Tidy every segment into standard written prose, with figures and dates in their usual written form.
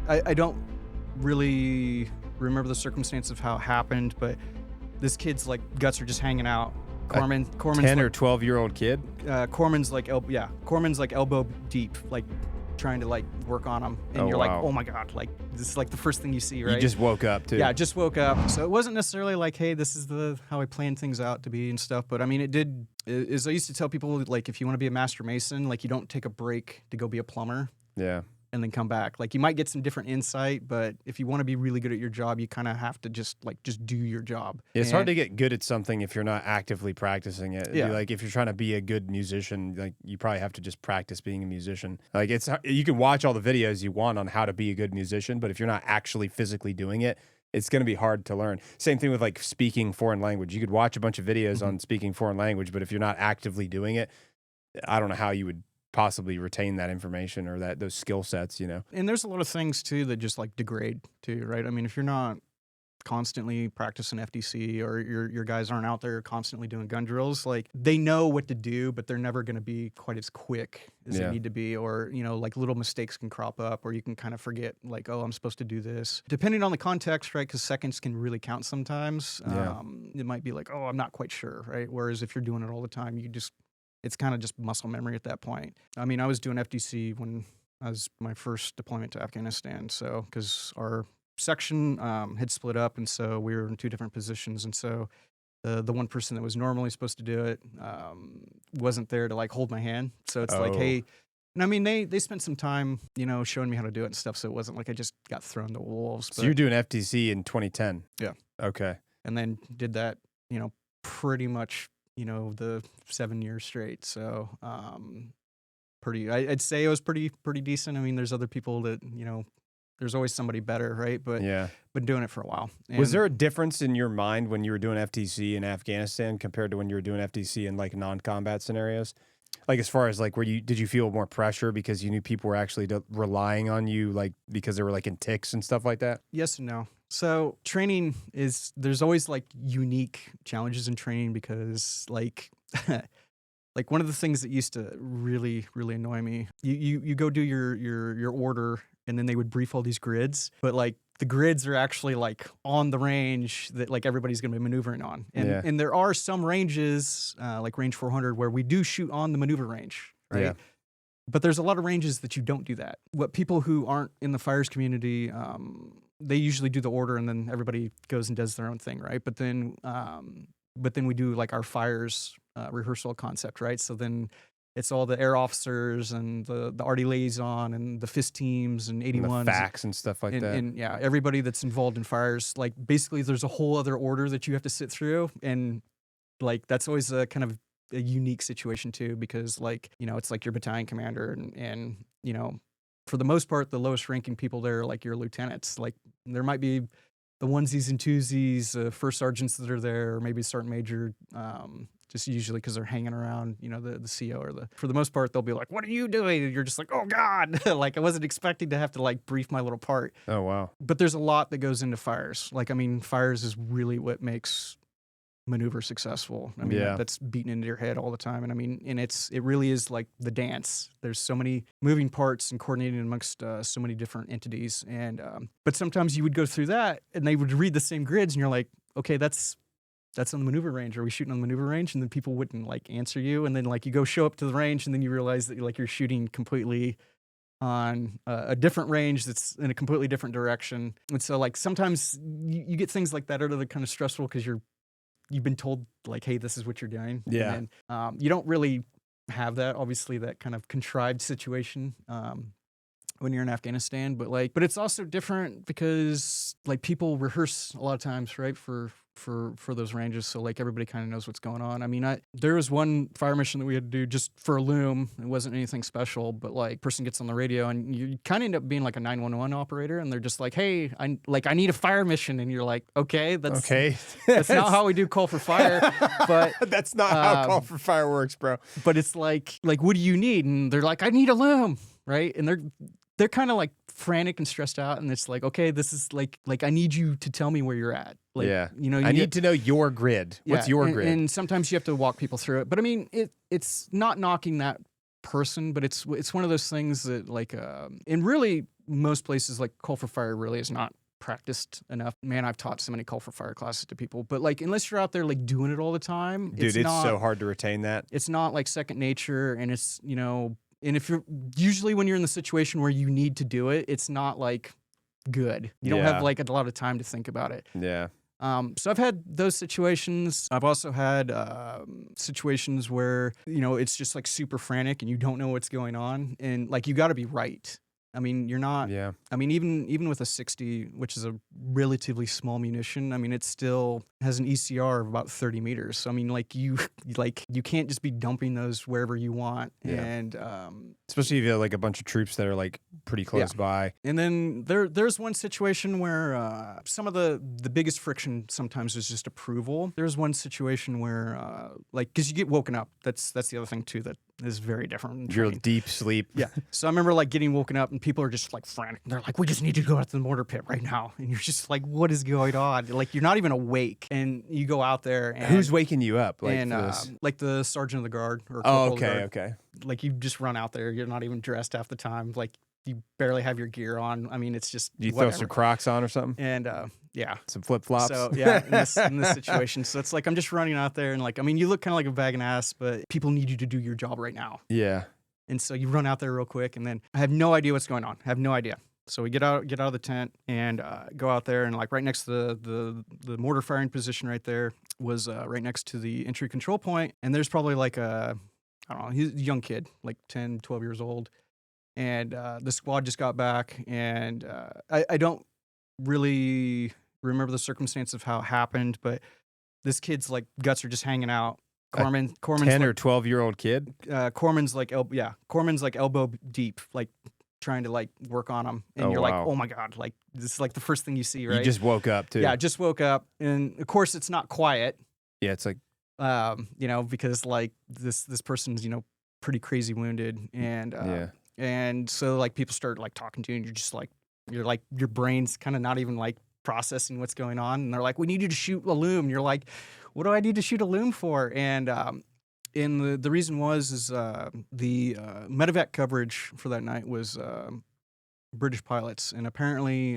I don't really remember the circumstance of how it happened, but this kid's like guts are just hanging out. Corman's 10 or 12-year-old kid? Corman's like elbow deep, like trying to like work on him, and you're like, oh my god, like this is like the first thing you see, right? You just woke up too. Yeah, I just woke up, so it wasn't necessarily like, hey, this is how I planned things out to be and stuff. But I mean, I used to tell people, like, if you want to be a master mason, like, you don't take a break to go be a plumber. Yeah. And then come back. Like, you might get some different insight, but if you want to be really good at your job, you kind of have to just do your job. It's hard to get good at something if you're not actively practicing it. Yeah. Like, if you're trying to be a good musician, like, you probably have to just practice being a musician. Like, you can watch all the videos you want on how to be a good musician, but if you're not actually physically doing it, it's going to be hard to learn. Same thing with like speaking foreign language. You could watch a bunch of videos on speaking foreign language, but if you're not actively doing it, I don't know how you would possibly retain that information or those skill sets, you know. And there's a lot of things too that just like degrade too, right? I mean, if you're not constantly practicing FDC, or your guys aren't out there constantly doing gun drills, like, they know what to do, but they're never going to be quite as quick as they need to be. Or, you know, like, little mistakes can crop up, or you can kind of forget, like, oh, I'm supposed to do this. Depending on the context, right? Because seconds can really count sometimes. It might be like, oh, I'm not quite sure, right? Whereas if you're doing it all the time, it's kind of just muscle memory at that point. I mean, I was doing FDC when I was my first deployment to Afghanistan. So, because our section had split up, and so we were in two different positions. And so the one person that was normally supposed to do it wasn't there to like hold my hand. So it's like, hey, and I mean, they spent some time, you know, showing me how to do it and stuff. So it wasn't like I just got thrown to wolves. So you're doing FDC in 2010? Yeah. Okay. And then did that, you know, pretty much, you know, the 7 years straight. So, I'd say it was pretty decent. I mean, there's other people that, you know, there's always somebody better, right? But yeah, been doing it for a while. And was there a difference in your mind when you were doing FTC in Afghanistan compared to when you were doing FTC in like non-combat scenarios? Like, as far as like, did you feel more pressure because you knew people were actually relying on you, like, because they were like in ticks and stuff like that? Yes and no. So training there's always like unique challenges in training, because like, like, one of the things that used to really, really annoy me, you go do your order, and then they would brief all these grids, but like the grids are actually like on the range that like everybody's going to be maneuvering on. And there are some ranges, like range 400, where we do shoot on the maneuver range, right? Yeah. But there's a lot of ranges that you don't do that. What people who aren't in the fires community, they usually do the order, and then everybody goes and does their own thing, right? But then we do like our fires rehearsal concept, right? So then it's all the air officers and the RD liaison and the FIST teams and 81s. And the facts and stuff like that. And yeah, everybody that's involved in fires, like, basically there's a whole other order that you have to sit through. And like, that's always a kind of a unique situation too, because like, you know, it's like your battalion commander and you know, for the most part, the lowest ranking people there are like your lieutenants. Like, there might be the onesies and twosies, first sergeants that are there, or maybe sergeant major, just usually because they're hanging around, you know, the CO, or for the most part, they'll be like, what are you doing? And you're just like, oh God, like, I wasn't expecting to have to like brief my little part. Oh, wow. But there's a lot that goes into fires. Like, I mean, fires is really what makes maneuver successful. I mean, that's beaten into your head all the time. And I mean, and it really is like the dance. There's so many moving parts and coordinating amongst so many different entities. And, but sometimes you would go through that and they would read the same grids and you're like, okay, that's on the maneuver range. Are we shooting on the maneuver range? And then people wouldn't like answer you. And then like you go show up to the range and then you realize that you're shooting completely on a different range that's in a completely different direction. And so like sometimes you get things like that that are kind of stressful because you've been told like, hey, this is what you're doing. Yeah. And then, you don't really have that, obviously, that kind of contrived situation when you're in Afghanistan. But it's also different because like people rehearse a lot of times, right, for those ranges. So like everybody kind of knows what's going on. I mean, there was one fire mission that we had to do just for a loom. It wasn't anything special, but like person gets on the radio and you kind of end up being like a 911 operator, and they're just like, hey, I need a fire mission. And you're like, okay, that's not how we do call for fire. But that's not how call for fire works, bro. But it's like, what do you need? And they're like, I need a loom, right? And they're kind of like frantic and stressed out, and it's like, okay, this is like I need you to tell me where you're at. Like, you know, I need to know your grid. What's your grid? And sometimes you have to walk people through it. But I mean, it's not knocking that person, but it's one of those things that like, and really most places like call for fire really is not practiced enough. Man, I've taught so many call for fire classes to people, but like unless you're out there like doing it all the time, Dude, it's so hard to retain that. It's not like second nature, and it's, you know, and if you're usually when you're in the situation where you need to do it, it's not like good. You don't have like a lot of time to think about it. Yeah. So I've had those situations. I've also had situations where, you know, it's just like super frantic and you don't know what's going on, and like you got to be right. I mean, you're not. Yeah. I mean, even with a 60, which is a relatively small munition, I mean, it still has an ECR of about 30 meters. So I mean, like you can't just be dumping those wherever you want. Yeah. And especially if you have like a bunch of troops that are like pretty close by. And then there's one situation where some of the biggest friction sometimes is just approval. There's one situation where like, because you get woken up. That's the other thing too that is very different. You're deep sleep. Yeah. So I remember like getting woken up and people are just like frantic. They're like, we just need to go out to the mortar pit right now. And you're just like, what is going on? Like you're not even awake. And you go out there and who's waking you up? Like, like the sergeant of the guard or oh, corporal of the guard. okay. Like you just run out there. You're not even dressed half the time. Like you barely have your gear on. I mean, it's just you whatever. throw some Crocs on or something. And yeah, some flip flops. So yeah, in this situation, so it's like I'm just running out there and like, I mean, you look kind of like a bag of ass, but people need you to do your job right now. Yeah. And so you run out there real quick, and then I have no idea what's going on. I have no idea. So we get out of the tent and go out there, and like right next to the mortar firing position right there was right next to the entry control point, and there's probably like I don't know, he's a young kid, like 10, 12 years old. And the squad just got back, and I don't really remember the circumstance of how it happened, but this kid's like guts are just hanging out. Corman's 10 or 12-year-old kid. Corman's like elbow deep, like trying to like work on him, and you're like, oh my god, like this is like the first thing you see, right? You just woke up too. Yeah, just woke up, and of course it's not quiet. Yeah, it's like you know, because like this person's, you know, pretty crazy wounded, and and so like people start like talking to you, and you're like your brain's kind of not even like processing what's going on, and they're like, we need you to shoot a loom. And you're like, what do I need to shoot a loom for? And the reason was the medevac coverage for that night was British pilots, and apparently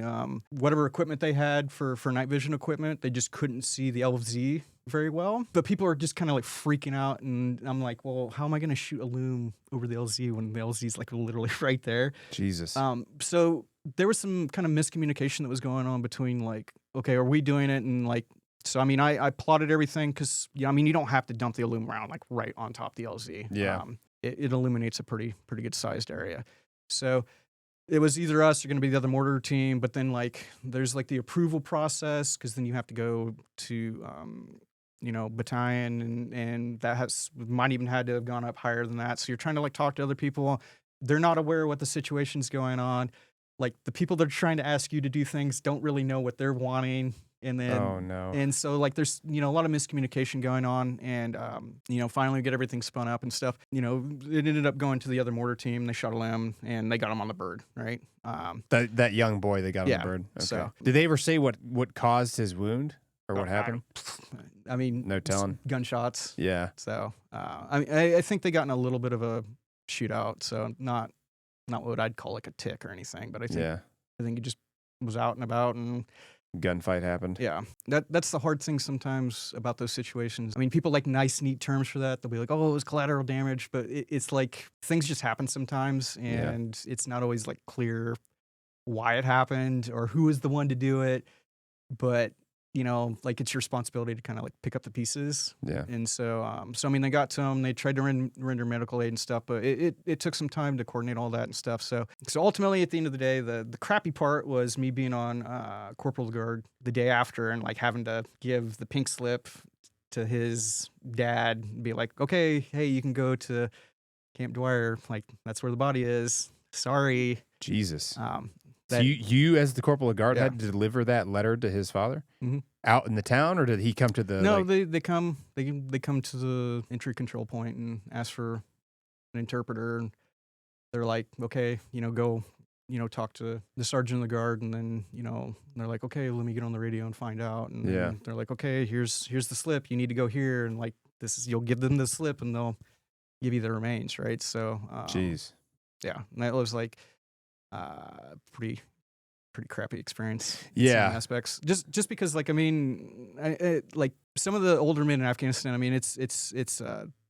whatever equipment they had for night vision equipment, they just couldn't see the LZ very well. But people are just kind of like freaking out, and I'm like, well, how am I going to shoot a loom over the LZ when the LZ is like literally right there? Jesus. So there was some kind of miscommunication that was going on between like, okay, are we doing it? And like, so I mean, I plotted everything because, I mean, you don't have to dump the loom around like right on top of the LZ. Yeah. It illuminates a pretty good sized area. So it was either us or going to be the other mortar team, but then like there's like the approval process, because then you have to go to you know, battalion, and that might even had to have gone up higher than that. So you're trying to like talk to other people. They're not aware of what the situation's going on. Like the people that are trying to ask you to do things don't really know what they're wanting. And then, oh no. And so like there's, you know, a lot of miscommunication going on, and you know, finally we get everything spun up and stuff. You know, it ended up going to the other mortar team. They shot a limb and they got him on the bird, right? That young boy, they got on the bird. Okay. So did they ever say what caused his wound or what happened? I mean, no telling. Gunshots. Yeah. So I mean, I think they got in a little bit of a shootout. So not what I'd call like a tick or anything, but I think he just was out and about, and gunfight happened. Yeah, that's the hard thing sometimes about those situations. I mean, people like nice, neat terms for that. They'll be like, "Oh, it was collateral damage," but it's like things just happen sometimes, and it's not always like clear why it happened or who was the one to do it. But you know, like it's your responsibility to kind of like pick up the pieces. Yeah. And so, I mean, they got to him. They tried to render medical aid and stuff, but it took some time to coordinate all that and stuff. So ultimately, at the end of the day, the crappy part was me being on corporal guard the day after and like having to give the pink slip to his dad and be like, okay, hey, you can go to Camp Dwyer. Like that's where the body is. Sorry. Jesus. So you as the corporal of guard had to deliver that letter to his father out in the town, or did he come to the? No, they come to the entry control point and ask for an interpreter, and they're like, okay, you know, go, you know, talk to the sergeant of the guard, and then you know they're like, okay, let me get on the radio and find out, and they're like, okay, here's the slip, you need to go here, and like you'll give them the slip, and they'll give you the remains, right? So, jeez, yeah, and that was like. pretty crappy experience in some Yeah. aspects. Just because, like, I mean, like some of the older men in Afghanistan, I mean, it's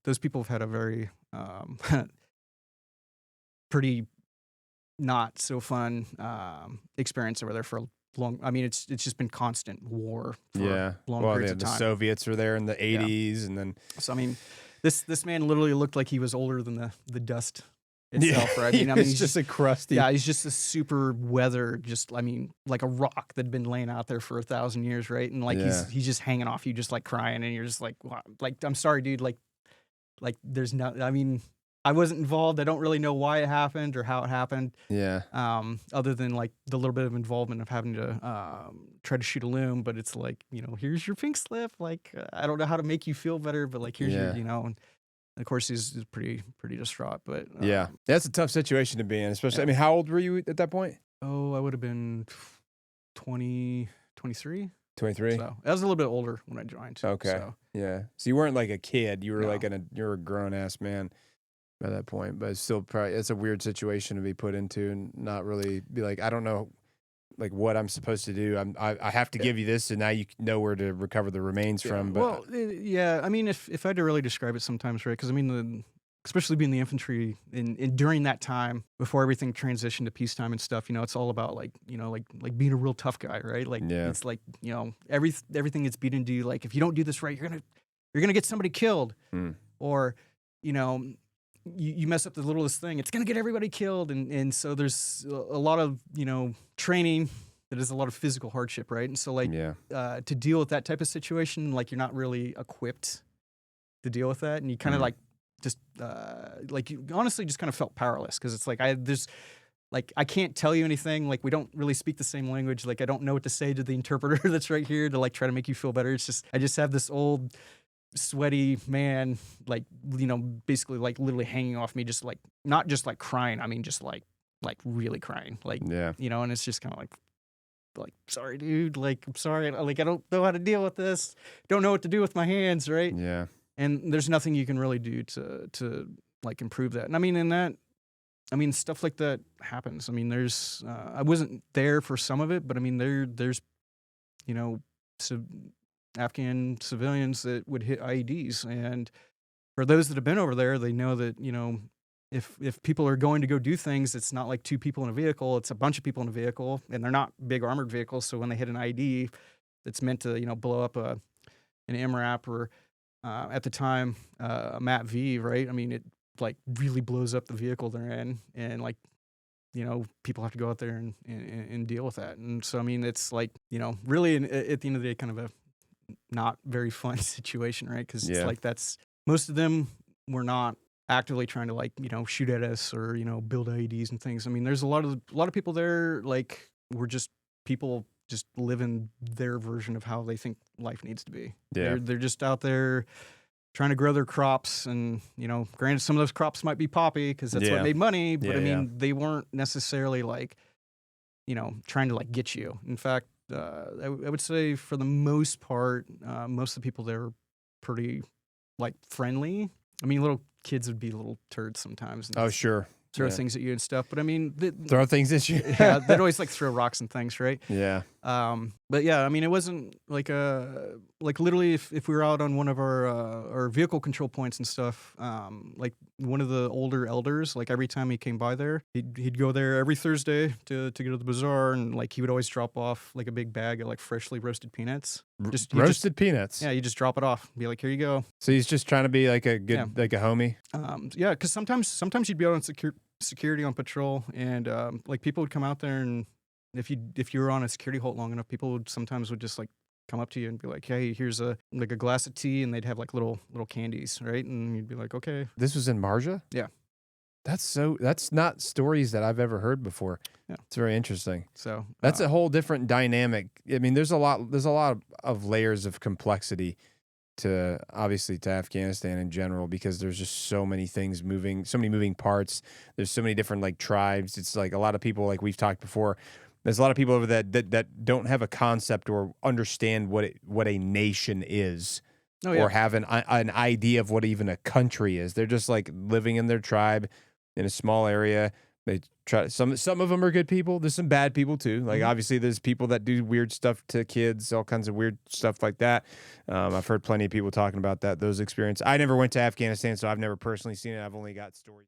those people have had a very pretty not so fun experience over there for a long. I mean, it's just been constant war for Yeah. long Well, periods of the time. Soviets were there in the Yeah. 80s, and then So I mean, this man literally looked like he was older than the dust yeah, itself, right? I mean, it's he's just a crusty. yeah, he's just a super weather, just I mean, like a rock that'd been laying out there for 1,000 years, right? And like Yeah. he's just hanging off you, just like crying, and you're just like, wow, like I'm sorry, dude, like there's no, I mean, I wasn't involved. I don't really know why it happened or how it happened. Yeah. Other than like the little bit of involvement of having to try to shoot a loom, but it's like, here's your pink slip. Like I don't know how to make you feel better, but like here's your, Yeah. and of course he's pretty distraught. But Yeah. That's a tough situation to be in, especially. I yeah. mean, how old were you at that point? Oh, I would have been 20, 23. 23. So I was a little bit older when I joined. Okay. So Yeah. So you weren't like a kid. You were no. like you're a grown ass man by that point, but it's still probably it's a weird situation to be put into and not really be like, I don't know like what I'm supposed to do. I have to give you this, and now you know where to recover the remains Yeah. from. But Well, yeah. I mean, if I had to really describe it sometimes, right? Because I mean, especially being the infantry in during that time before everything transitioned to peacetime and stuff, it's all about like like being a real tough guy, right? Like Yeah. it's like everything gets beaten into you. Like if you don't do this right, you're gonna get somebody killed, or you mess up the littlest thing, it's gonna get everybody killed, and so there's a lot of training. That is a lot of physical hardship, right? And so like yeah. to deal with that type of situation, like you're not really equipped to deal with that, and you kind of Mhm. like just like you honestly just kind of felt powerless because it's like there's like I can't tell you anything. Like we don't really speak the same language. Like I don't know what to say to the interpreter that's right here to like try to make you feel better. It's just I just have this old sweaty man like basically like literally hanging off me, just like not just like crying. I mean just like really crying. Like Yeah. and it's just kind of like sorry dude, like I'm sorry, like I don't know how to deal with this, don't know what to do with my hands, right? Yeah. And there's nothing you can really do to like improve that. And I mean, in that, I mean, stuff like that happens. I mean, there's I wasn't there for some of it, but I mean, there's so Afghan civilians that would hit IEDs, and for those that have been over there, they know that if people are going to go do things, it's not like two people in a vehicle; it's a bunch of people in a vehicle, and they're not big armored vehicles. So when they hit an IED, that's meant to blow up an MRAP or at the time, a MAT V, right? I mean, it like really blows up the vehicle they're in, and like, people have to go out there and deal with that. And so, I mean, it's like, really at the end of the day, kind of a not very fun situation, right? Because it's Yeah. like most of them were not actively trying to like, shoot at us or, build IEDs and things. I mean, there's a lot of people there, like, were just people just living their version of how they think life needs to be. Yeah. They're just out there trying to grow their crops, and granted, some of those crops might be poppy because that's Yeah. what made money. But Yeah, I mean, yeah. they weren't necessarily like trying to like get you. In fact, I would say for the most part, most of the people there were pretty like friendly. I mean, little kids would be little turds sometimes. And Oh, sure. throw Yeah. things at you and stuff. But I mean, Throw things at you. yeah, they'd always like throw rocks and things, right? Yeah. But yeah, I mean, it wasn't like like literally if we were out on one of our vehicle control points and stuff, like one of the older elders, like every time he came by there, he'd go there every Thursday to go to the bazaar, and like he would always drop off like a big bag of like freshly roasted peanuts. Roasted peanuts. Yeah, you just drop it off, be like, here you go. So he's just trying to be like a good, Yeah. like a homie. Yeah, because sometimes you'd be out on security on patrol, and like people would come out there, and if you were on a security halt long enough, people would just like come up to you and be like, hey, here's a glass of tea, and they'd have like little candies, right? And you'd be like, okay. This was in Marja? Yeah. That's not stories that I've ever heard before. Yeah. It's very interesting. So That's a whole different dynamic. I mean, there's a lot of layers of complexity to Afghanistan in general, because there's just so many things moving, so many moving parts. There's so many different like tribes. It's like a lot of people, like we've talked before. There's a lot of people over that don't have a concept or understand what a nation is. Oh, yeah. Or have an idea of what even a country is. They're just like living in their tribe in a small area, They try some of them are good people. There's some bad people too. Like Mhm. obviously there's people that do weird stuff to kids, all kinds of weird stuff like that. I've heard plenty of people talking about that, those experiences. I never went to Afghanistan, so I've never personally seen it. I've only got stories.